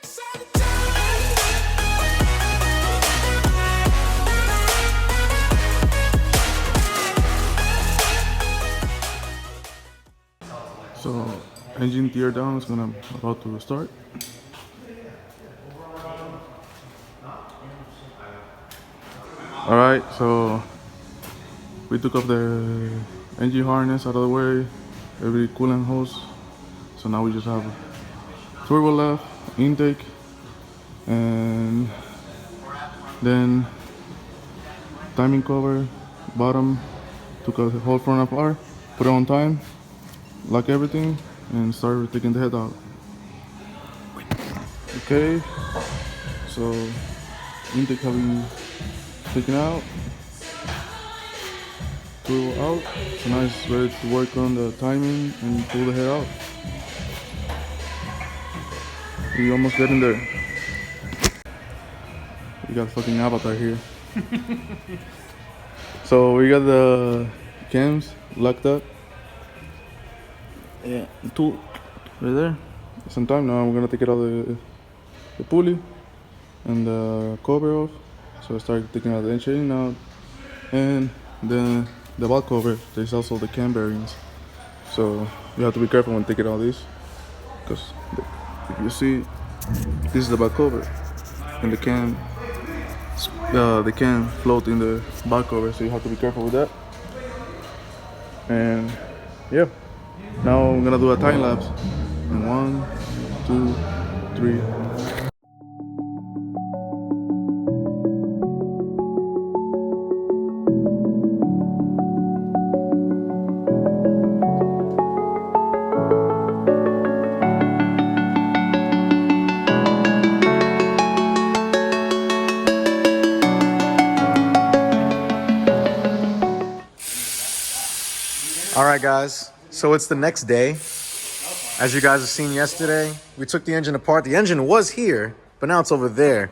So, engine tear down is about to start. All right, so we took off the engine harness out of the way, every coolant hose. So now we just have turbo left, intake, and then timing cover, bottom. Took a whole front apart, put it on time, lock everything, and start taking the head out. Okay, so intake having taken out, turbo out. So now it's ready to work on the timing and pull the head out. We almost getting there. We got fucking avatar here. So we got the cams locked up. Yeah, the tool right there. Some time now. I'm gonna take it out the pulley and the cover off. So I start taking out the chain out, and then the valve cover. There's also the cam bearings. So you have to be careful when taking out these, because if you see, this is the valve cover, and the can float in the valve cover. So you have to be careful with that. And yeah. Now I'm gonna do a time lapse. And 1, 2, 3. All right, guys. So it's the next day. As you guys have seen yesterday, we took the engine apart. The engine was here, but now it's over there.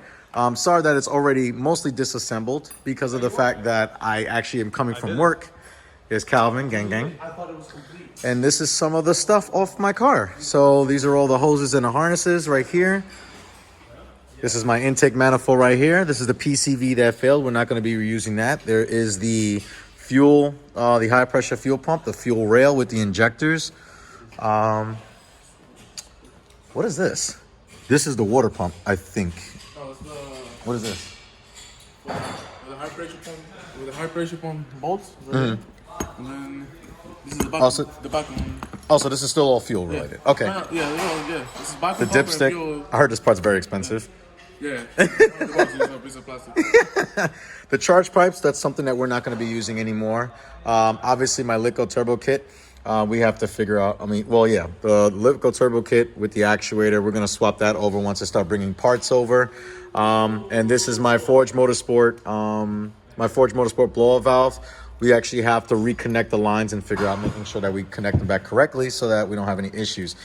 Sorry that it's already mostly disassembled because of the fact that I actually am coming from work. Here's Calvin, gang. And this is some of the stuff off my car. So these are all the hoses and the harnesses right here. This is my intake manifold right here. This is the PCV that failed. We're not going to be reusing that. There is the fuel, the high pressure fuel pump, the fuel rail with the injectors. What is this? This is the water pump, I think. Oh, it's the. What is this? With the high pressure pump, with the high pressure pump bolts. Right? And then this is the back. Also, the back one. Also, this is still all fuel related. Okay. Yeah. This is back. The dipstick. I heard this part's very expensive. Yeah. The piece of plastic. The charge pipes, that's something that we're not going to be using anymore. Obviously, my Litco turbo kit, we have to figure out. the Litco turbo kit with the actuator, we're going to swap that over once I start bringing parts over. And this is my Forge Motorsport, blow-off valve. We actually have to reconnect the lines and figure out making sure that we connect them back correctly so that we don't have any issues.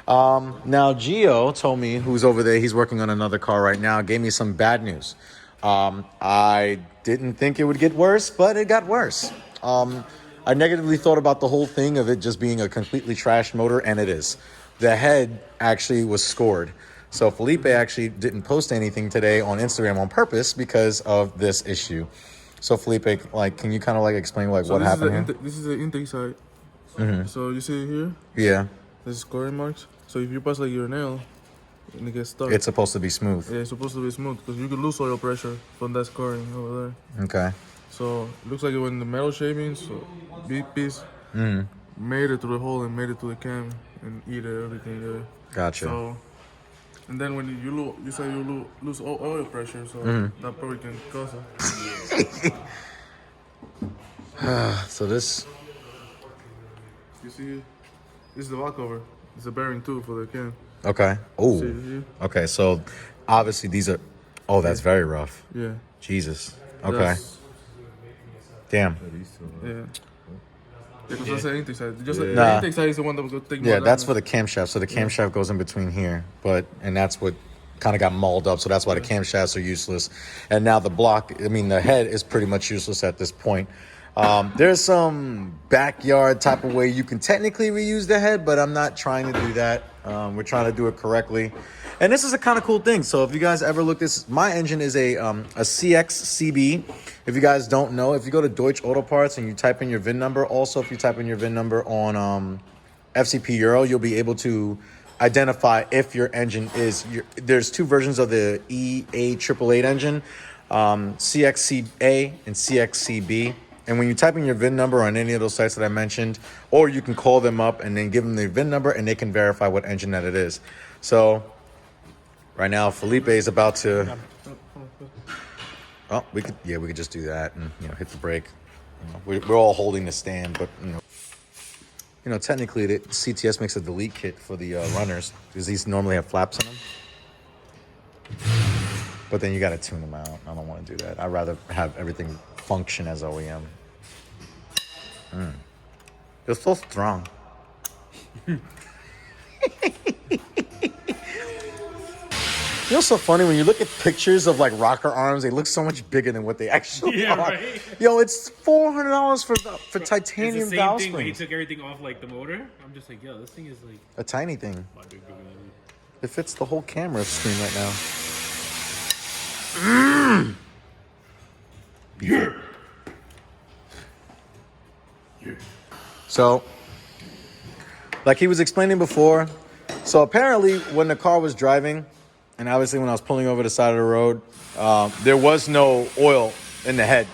Now, Gio told me, who's over there, he's working on another car right now, gave me some bad news. I didn't think it would get worse, but it got worse. I negatively thought about the whole thing of it just being a completely trashed motor, and it is. The head actually was scored. So Felipe actually didn't post anything today on Instagram on purpose because of this issue. So Felipe, can you kind of explain what happened here? This is the intake side. So you see it here? Yeah. There's scoring marks. So if you pass your nail and it gets stuck, it's supposed to be smooth. Yeah, it's supposed to be smooth because you could lose oil pressure from that scoring over there. Okay. So it looks like when the metal shavings, so big piece, made it through the hole and made it to the cam and eat everything there. Gotcha. So, and then when you lose oil pressure, so that probably can cause it. So this. You see, this is the valve cover. It's a bearing too for the cam. Okay. Oh. Okay. So obviously these are. Oh, that's very rough. Yeah. Jesus. Okay. Damn. Yeah. Because that's the intake side. The intake side is the one that was going to take more. Yeah, that's for the camshaft. So the camshaft goes in between here, and that's what kind of got mauled up. So that's why the camshafts are useless. And now the the head is pretty much useless at this point. There's some backyard type of way you can technically reuse the head, but I'm not trying to do that. We're trying to do it correctly. And this is a kind of cool thing. So if you guys ever look this, my engine is a CXCB. If you guys don't know, if you go to Deutsche Auto Parts and you type in your VIN number, also if you type in your VIN number on FCP Euro, you'll be able to identify if your engine is, there's two versions of the EA888 engine, CXCA and CXCB. And when you type in your VIN number on any of those sites that I mentioned, or you can call them up and then give them the VIN number and they can verify what engine that it is. So right now, Felipe is about to, oh, we could just do that and, hit the brake. We're all holding the stand, but, technically the CTS makes a delete kit for the runners because these normally have flaps in them. But then you got to tune them out. I don't want to do that. I'd rather have everything function as OEM. You're so strong. So funny when you look at pictures of like rocker arms, they look so much bigger than what they actually are. Right? Yo, it's $400 for titanium valve springs. When he took everything off like the motor, I'm just like, yo, this thing is like a tiny thing. It fits the whole camera screen right now. Yeah. So, like he was explaining before, so apparently when the car was driving, and obviously when I was pulling over the side of the road, there was no oil in the head.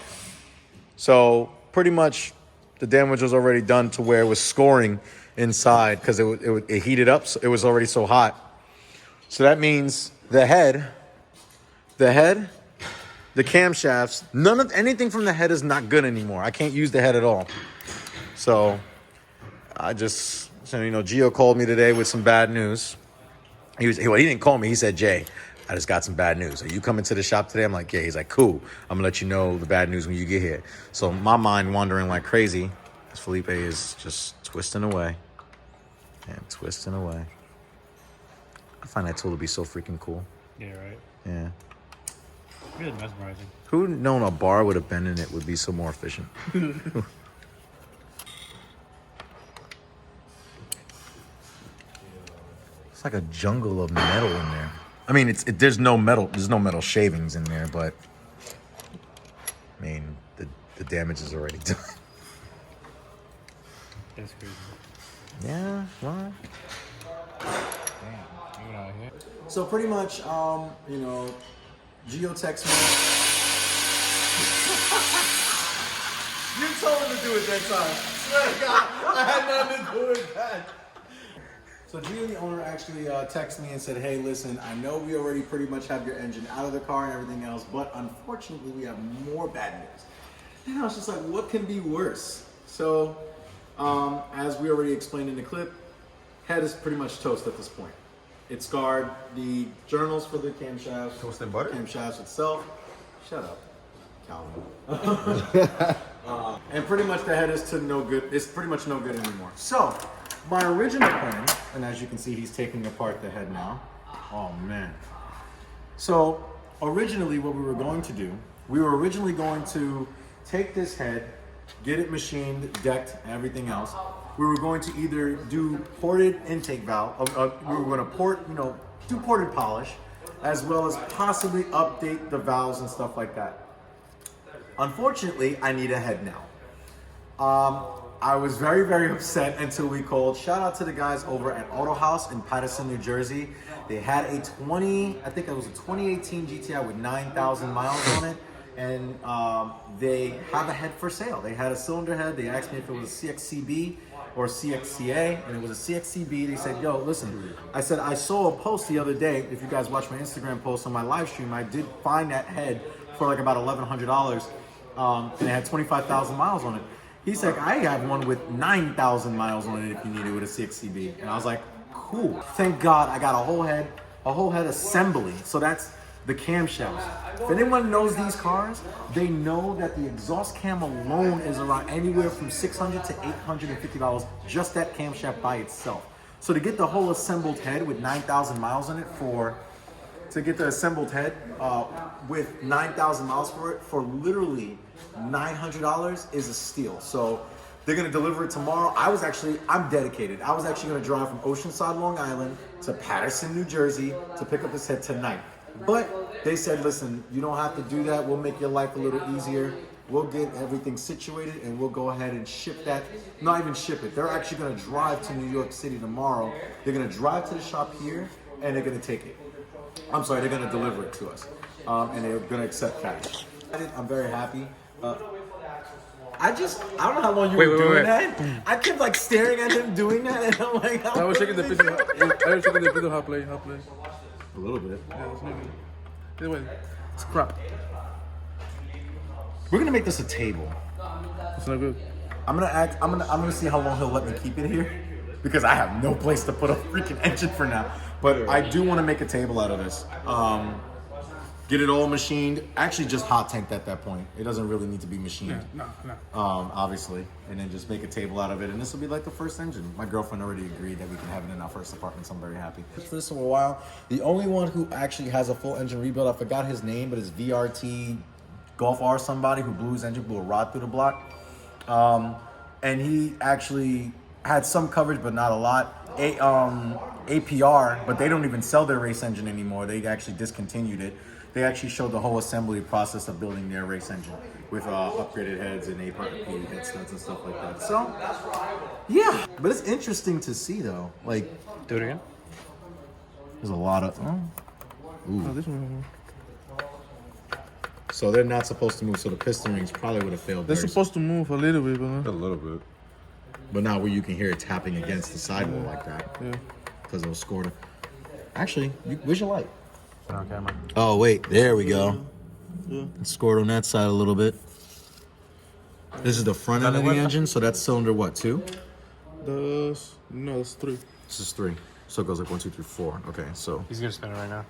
So pretty much the damage was already done to where it was scoring inside because it heated up. So it was already so hot. So that means the camshafts, anything from the head is not good anymore. I can't use the head at all. So Gio called me today with some bad news. He didn't call me. He said, Jay, I just got some bad news. Are you coming to the shop today? I'm like, yeah. He's like, cool. I'm going to let you know the bad news when you get here. So my mind wandering like crazy as Felipe is just twisting away. And twisting away. I find that tool to be so freaking cool. Yeah, right? Yeah. Really mesmerizing. Who known a bar with a bend in it would be so more efficient? It's like a jungle of metal in there. I mean, there's no metal shavings in there, but I mean, the damage is already done. That's crazy. Yeah, well. Damn, you're out here. So pretty much, Gio texts me. You told him to do it that time. Swear to God, I had nothing to do with that. So Gio, the owner, actually texted me and said, hey, listen, I know we already pretty much have your engine out of the car and everything else, but unfortunately we have more bad news. And I was just like, what can be worse? So, as we already explained in the clip, head is pretty much toast at this point. It's scarred. The journals for the camshafts, toast and butter, camshafts itself. Shut up, Calvin. And pretty much the head is to no good. It's pretty much no good anymore. So, my original plan, and as you can see, he's taking apart the head now. Oh man. So originally, what we were going to do, we were originally going to take this head, get it machined, decked, and everything else. We were going to either do ported intake valve. We were going to do ported polish, as well as possibly update the valves and stuff like that. Unfortunately, I need a head now. I was very, very upset until we called. Shout out to the guys over at Auto House in Paterson, New Jersey. They had I think it was a 2018 GTI with 9,000 miles on it. And they have a head for sale. They had a cylinder head. They asked me if it was a CXCB or CXCA, and it was a CXCB. They said, yo, listen, I said, I saw a post the other day. If you guys watch my Instagram post on my live stream, I did find that head for like about $1,100. And it had 25,000 miles on it. He's like, I have one with 9,000 miles on it if you need it with a CXCB. And I was like, cool. Thank God I got a whole head assembly. So that's the camshafts. If anyone knows these cars, they know that the exhaust cam alone is around anywhere from $600 to $850, just that camshaft by itself. So to get the whole assembled head with 9,000 miles on it with 9,000 miles for it for literally $900 is a steal. So They're gonna deliver it tomorrow. I'm dedicated. I was actually gonna drive from Oceanside, Long Island to Paterson, New Jersey to pick up this head tonight. But they said, listen, you don't have to do that. We'll make your life a little easier. We'll get everything situated and we'll go ahead and ship that. Not even ship it. They're actually gonna drive to New York City tomorrow. They're gonna drive to the shop here and they're gonna take it. I'm sorry, they're gonna deliver it to us. And they're gonna accept cash. I'm very happy. I don't know how long you were doing that. I kept like staring at him doing that, and I'm like, I was checking the video. I was checking the video how play. A little bit. Yeah, it's not good. Anyway, it's crap. We're gonna make this a table. It's not good. I'm gonna see how long he'll let me keep it here, because I have no place to put a freaking engine for now. But I do want to make a table out of this. Get it all machined. Actually, just hot tanked at that point. It doesn't really need to be machined. No. Obviously, and then just make a table out of it. And this will be like the first engine. My girlfriend already agreed that we can have it in our first apartment, so I'm very happy. For this for a while. The only one who actually has a full engine rebuild, I forgot his name, but it's VRT Golf R somebody who blew his engine, blew a rod through the block. And he actually had some coverage, but not a lot. APR, but they don't even sell their race engine anymore. They actually discontinued it. They actually showed the whole assembly process of building their race engine with upgraded heads and APR head studs and stuff like that. So, yeah. But it's interesting to see, though. Like, Do it again. there's a lot of... Oh, this one. So they're not supposed to move, so the piston rings probably would have failed. They're theirs. supposed to move a little bit, but A little bit. But not where you can hear it tapping against the sidewall like that. yeah. Because it was scored. Actually, where's your light? On camera. Oh, wait. There we go. Yeah. It scored on that side a little bit. This is the front end of the engine, so that's cylinder what, 2? That's 3. This is 3. So it goes like 1, 2, 3, 4. Okay, so. He's gonna spin it right now.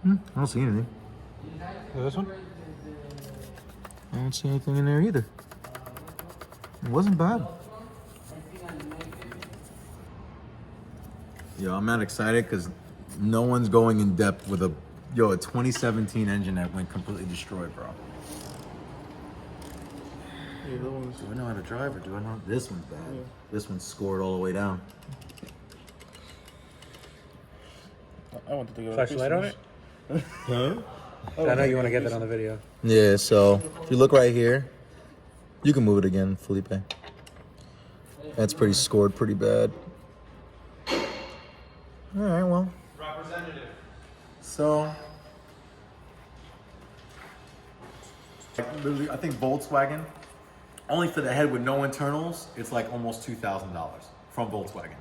I don't see anything. This one? I don't see anything in there either. It wasn't bad. Yo, I'm not excited because no one's going in depth with a 2017 engine that went completely destroyed, bro. Yeah, that one's. Do I know how to drive or do I not? This one's bad. Yeah. This one's scored all the way down. I want to take it out. Flashlight on it? Huh? I know you want to get that on the video. Yeah, so if you look right here, you can move it again, Felipe. That's pretty scored pretty bad. All right, well. So, literally, I think Volkswagen, only for the head with no internals, it's like almost $2,000 from Volkswagen.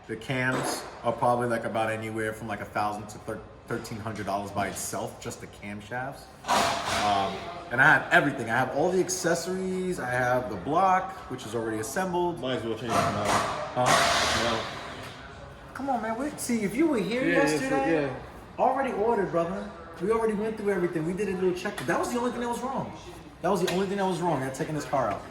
The cams are probably like about anywhere from like $1,000 to $1,300 by itself, just the camshafts. And I have everything. I have all the accessories. I have the block, which is already assembled. Might as well change it now. Huh? Come on, man. Wait. See, if you were here yesterday, already ordered, brother. We already went through everything. We did a little check. That was the only thing that was wrong. That was the only thing that was wrong. They're taking this car out.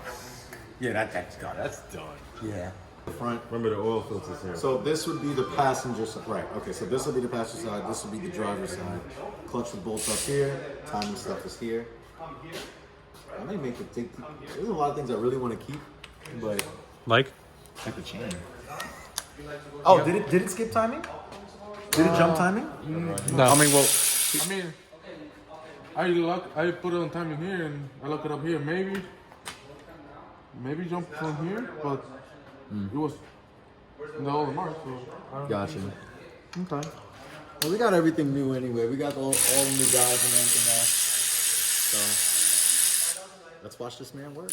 Yeah, that's done. That's done. Yeah. The front. Remember the oil filters here. So this would be the passenger side. Right, okay, so this would be the passenger side, this would be the driver's side. Clutch with bolts up here, timing stuff is here. I may make it take, there's a lot of things I really want to keep, but Like? like the chain. Oh, did it skip timing? Did it jump timing? No. I mean, well, I put it on timing here and I look it up here. Maybe jump from here, but it was in the old mark, so I don't gotcha. Okay. Well, we got everything new anyway. We got all the new guys and everything now. So, let's watch this man work.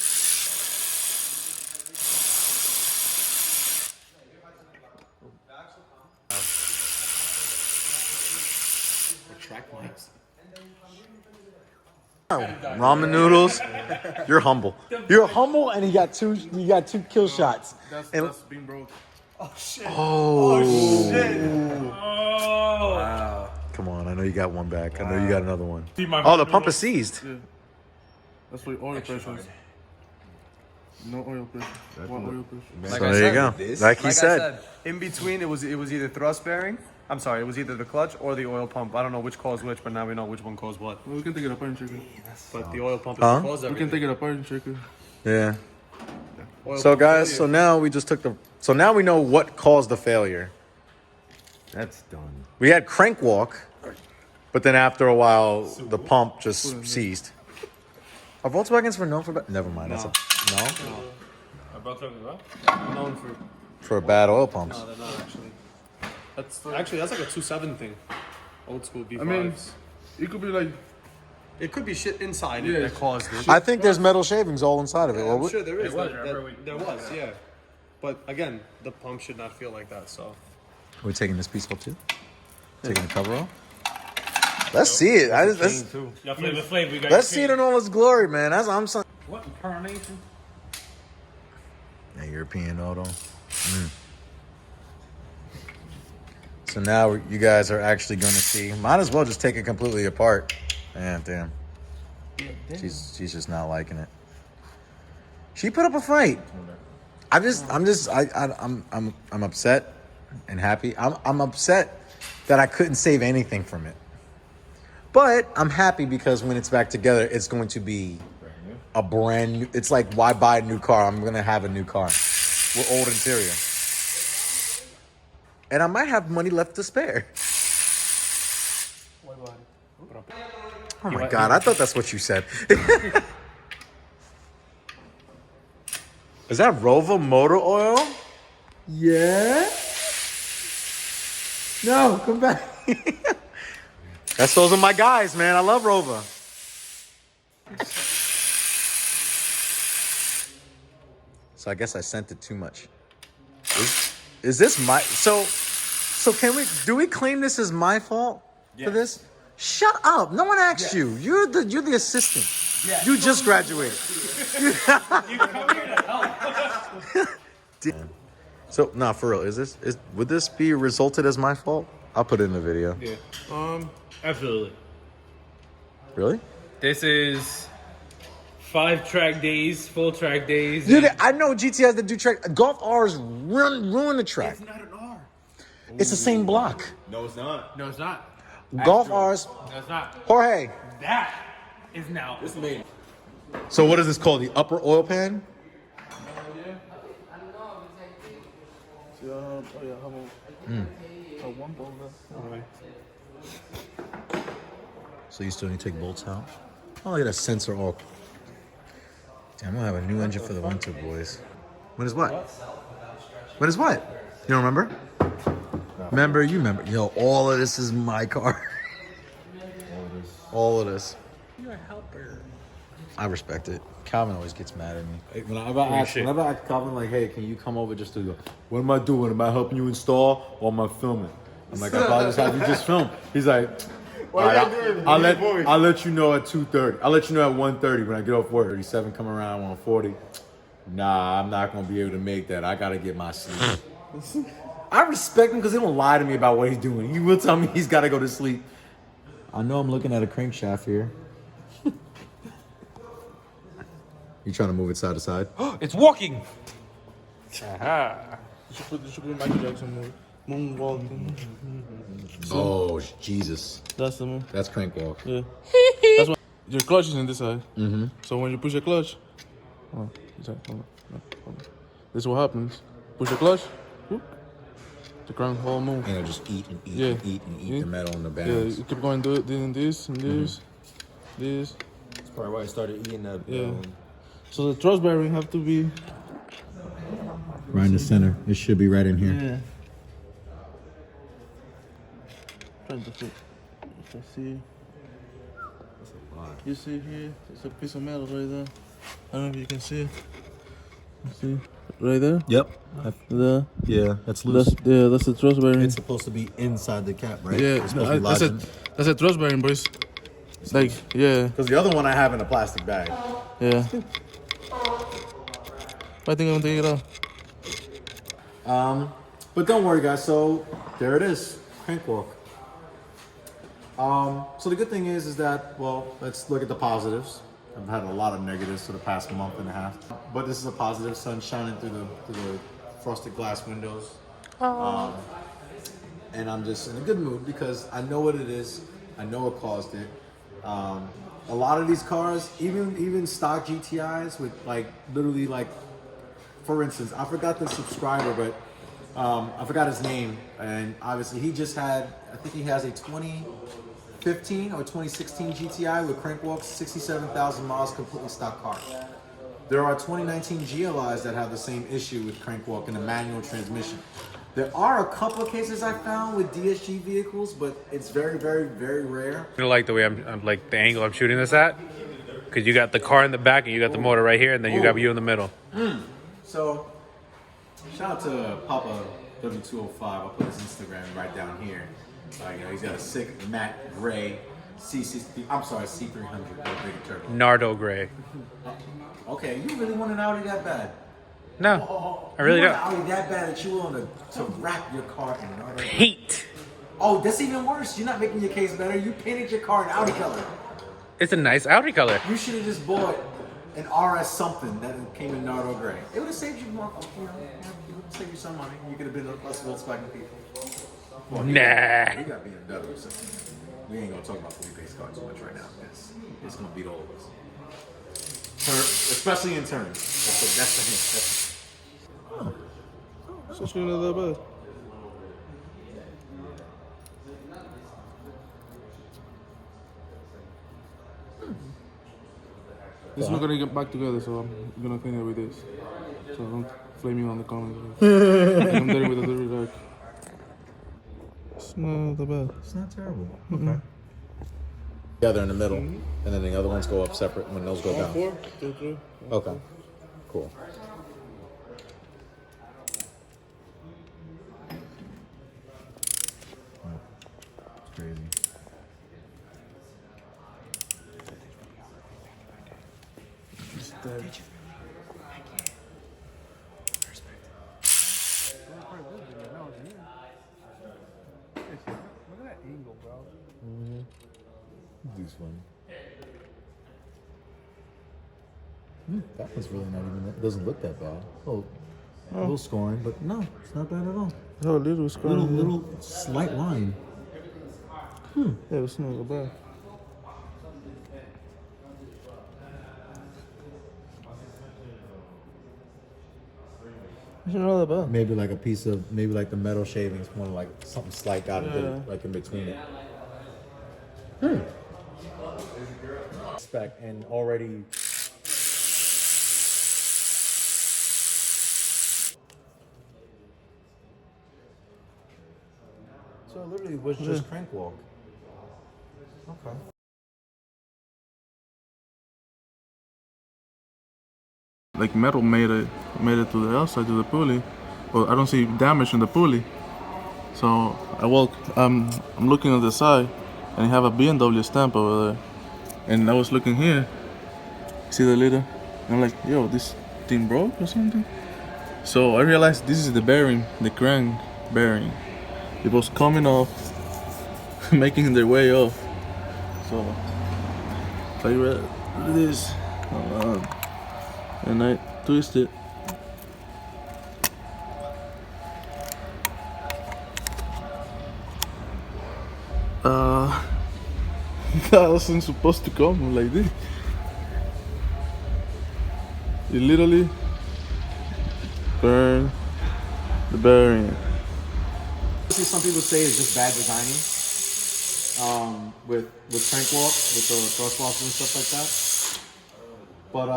Track marks. Ramen noodles. You're humble. You're humble, and you got two kill shots. That's being broke. Oh shit. Wow. Come on, I know you got one back. I know you got another one. Oh, the pump is seized. Yeah. That's why oil pressure. No oil pressure. What oil pressure? So there you go. Like he said. In between, it was either thrust bearing I'm sorry, it was either the clutch or the oil pump. I don't know which caused which, but now we know which one caused what. Well, we can take it apart and check it. But the oil pump is Huh? what caused We everything. can take it apart and check it. Yeah. Oil So pump guys, so failure. now we just took the. So now we know what caused the failure. That's done. We had crank walk, but then after a while, the pump just ceased. Are Volkswagens known for bad? Never mind. That's no. known For bad oil pumps. No, they're not actually. That's like a 2.7 thing. Old school B5s. I mean, it could be like, it could be shit inside Yeah, that caused it. I think there's metal shavings all inside of it. I'm Well, sure there is. was, That- remember there was, yeah. But again, the pump should not feel like that. So we're taking this piece off too. Taking the cover off. Let's see it. Y'all Flavor Flav, we got Let's see it in all its glory, man. I'm saying. What incarnation? Yeah, European auto. So now you guys are actually going to see. Might as well just take it completely apart. Damn. She's just not liking it. She put up a fight. I'm upset and happy. I'm upset that I couldn't save anything from it. But I'm happy because when it's back together, it's going to be a brand new. It's like, why buy a new car? I'm going to have a new car with old interior. And I might have money left to spare. Oh my God, I thought that's what you said. Is that Rova motor oil? Yeah. No, come back. Those are my guys, man. I love Rova. So I guess I sent it too much. Is this my so can we claim this as my fault for this? Shut up. No one asked you. You're the assistant. You just graduated. You come here to help. So nah, for real, would this be resulted as my fault? I'll put it in the video. Yeah. Absolutely. Really? This is 5-track days, full track days. Dude, I know GTIs that do track. Golf R's ruin the track. It's not an R. It's the same block. No, it's not. No, it's not. Golf R's. No, it's not. Jorge. That is now. This is me. So what is this called? The upper oil pan? So you still need to take bolts out? Oh, look at that sensor all. Damn, I'm gonna have a new engine for the winter, boys. When is what? When is what? You don't remember? Remember, you remember. Yo, all of this is my car. All of this. You're a helper. I respect it. Calvin always gets mad at me. Whenever I ask Calvin, like, hey, can you come over just to go, what am I doing? Am I helping you install or am I filming? I'm like, I'll probably just have you just film. He's like, all right, I'll let you know at 2:30. I'll let you know at 1:30 when I get off work. 37 come around, 1:40. Nah, I'm not going to be able to make that. I got to get my sleep. I respect him because he don't lie to me about what he's doing. He will tell me he's got to go to sleep. I know I'm looking at a crankshaft here. You trying to move it side to side? It's walking. you should put Michael Jackson moonwalking. Oh, Jesus. That's the move. That's crank walk. Yeah. That's why your clutch is in this side. Mm-hmm. So when you push your clutch, hold on. This is what happens. Push your clutch, whoop, the crank whole move. And it'll just eat and eat Yeah. and eat and eat Yeah. the metal and the Yeah, bands. you keep going, do it, doing this and this, this. That's probably why I started eating that. Yeah. So the thrust bearing have to be. Right in the center. It should be right in here. Yeah. Trying to fit. If I see. You see here? It's a piece of metal right there. I don't know if you can see it. You see? Right there? Yep. There. Yeah, that's loose. That's the thrust bearing. It's supposed to be inside the cap, right? Yeah, It's supposed to be that's a thrust bearing, boys. Like, yeah, Because the other one I have in a plastic bag. yeah. I think I'm gonna take it out. But don't worry, guys. So there it is, crank walk. So the good thing is that, well, let's look at the positives. I've had a lot of negatives for the past month and a half, but this is a positive. Sun shining through the frosted glass windows. and I'm just in a good mood because I know what it is. I know what caused it. A lot of these cars, even stock GTIs with like literally like, for instance, I forgot the subscriber, but I forgot his name, and obviously he just had, I think he has a 2015 or 2016 GTI with crankwalks, 67,000 miles, completely stock car. There are 2019 GLIs that have the same issue with crankwalk and a manual transmission. There are a couple of cases I found with DSG vehicles, but it's very, very, very rare. I like the way I'm like the angle I'm shooting this at, because you got the car in the back and you got the motor right here, and then you got you in the middle. So, shout out to Papa W205. I'll put his Instagram right down here. You know, he's got a sick matte gray C300 big turbo. Nardo gray. Okay, you really want an Audi that bad? No, I really you don't. want an Audi that bad that you want to wrap your car in an Audi? Heat. Oh, that's even worse. You're not making your case better. You painted your car in Audi color. It's a nice Audi color. You should have just bought an RS something that came in Nardo gray. It would have saved you more. You know, it would have saved you some money. You could have been less Volkswagen people. Well, Nah. We got BMW, so we ain't gonna talk about Felipe's car too much right now. It's gonna beat all of us. Especially in turns. That's the hint. It's actually not that bad. This is not gonna get back together, so I'm gonna clean it with this. So don't flame me on the comments. I'm dirty with a dirty rack. It's not that bad. It's not terrible. Okay. Together in the middle, and then the other ones go up separate when those go down. 4, 2, 3. Okay. Cool. It's crazy. It's dead. Look at that angle, bro. This one. That one's really not even. It doesn't look that bad. Oh, a little scoring, but no, it's not bad at all. Oh, little scoring. Little slight line. Yeah, it's not that bad. It's not that bad. Maybe like a piece of, maybe like the metal shavings, more like something slight got it, like in between it. Spec and already. So it literally was just crank walk. Okay. Like metal made it to the outside to the pulley, but I don't see damage in the pulley. So I walk. I'm looking at the side, and you have a BMW stamp over there. And I was looking here. See the leader? And I'm like, yo, this thing broke or something. So I realized this is the bearing, the crank bearing. It was coming off, making their way off. So if I read this, and I twist it. That wasn't supposed to come like this. It literally burned the bearing. Some people say it's just bad designing with crank walk, with the crosswalks and stuff like that. But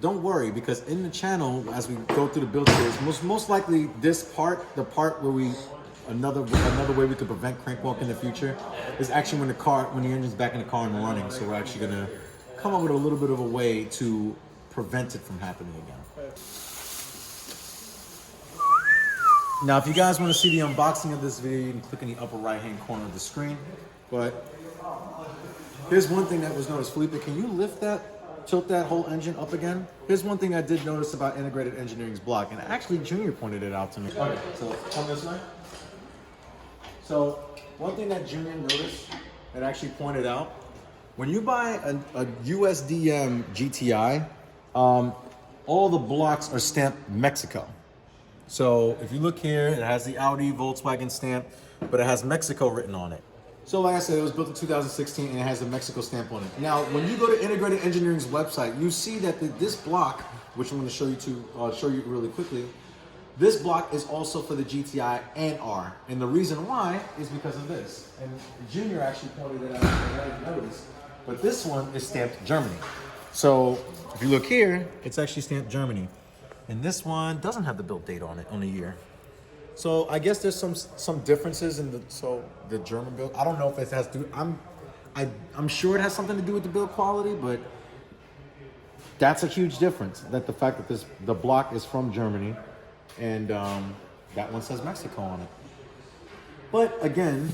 don't worry, because in the channel, as we go through the build series, most likely this part, the part where we another way we could prevent crank walk in the future, is actually when the engine's back in the car and running. So we're actually gonna come up with a little bit of a way to prevent it from happening again. Now, if you guys want to see the unboxing of this video, you can click in the upper right-hand corner of the screen. But here's one thing that was noticed. Felipe, can you tilt that whole engine up again? Here's one thing I did notice about Integrated Engineering's block, and actually Junior pointed it out to me. Okay, so come this way. So one thing that Junior noticed and actually pointed out, when you buy a USDM GTI, all the blocks are stamped Mexico. So if you look here, it has the Audi Volkswagen stamp, but it has Mexico written on it. So like I said, it was built in 2016 and it has the Mexico stamp on it. Now, when you go to Integrated Engineering's website, you see that this block, which I'm going to show you really quickly, this block is also for the GTI and R. And the reason why is because of this. And Junior actually pointed it out, and I didn't notice. But this one is stamped Germany. So if you look here, it's actually stamped Germany. And this one doesn't have the build date on it, on the year. So I guess there's some differences in the German build. I don't know if it has to. I'm sure it has something to do with the build quality, but that's a huge difference. That the fact that the block is from Germany, and that one says Mexico on it. But again,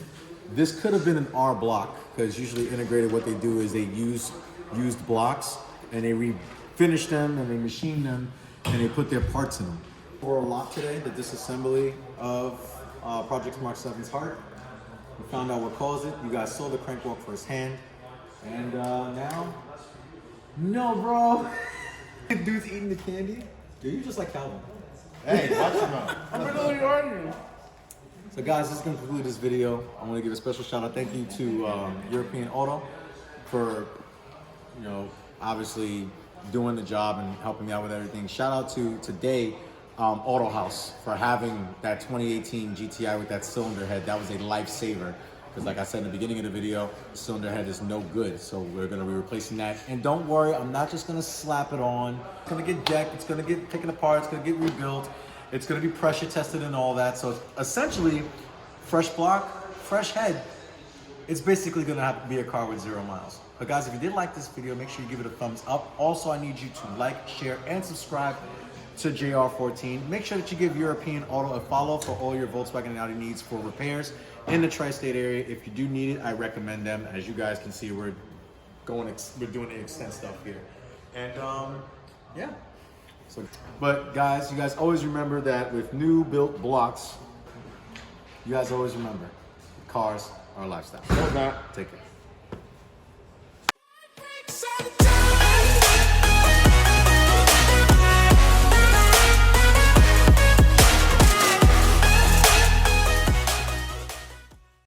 this could have been an R block, because usually Integrated, what they do is they use used blocks and they refinish them and they machine them and they put their parts in them. For a lot today, the disassembly of Project Mark 7's heart. We found out what caused it. You guys saw the crank walk firsthand. And now, no, bro. Dude's eating the candy. Dude, you just like Calvin. Hey, watch him out. I'm really arguing. So guys, this is going to conclude this video. I want to give a special shout out. Thank you to European Auto for, obviously doing the job and helping me out with everything. Shout out to Today Auto House for having that 2018 GTI with that cylinder head. That was a lifesaver. Because like I said in the beginning of the video, the cylinder head is no good. So we're going to be replacing that. And don't worry, I'm not just going to slap it on. It's going to get decked. It's going to get taken apart. It's going to get rebuilt. It's going to be pressure tested and all that. So it's essentially, fresh block, fresh head. It's basically going to have to be a car with 0 miles. But guys, if you did like this video, make sure you give it a thumbs up. Also, I need you to like, share, and subscribe to JR14. Make sure that you give European Auto a follow for all your Volkswagen and Audi needs for repairs in the tri-state area. If you do need it, I recommend them. As you guys can see, we're doing the extent stuff here. And yeah. So, but guys, you guys always remember that with new built blocks, you guys always remember, cars are a lifestyle. No, it's not. Take care.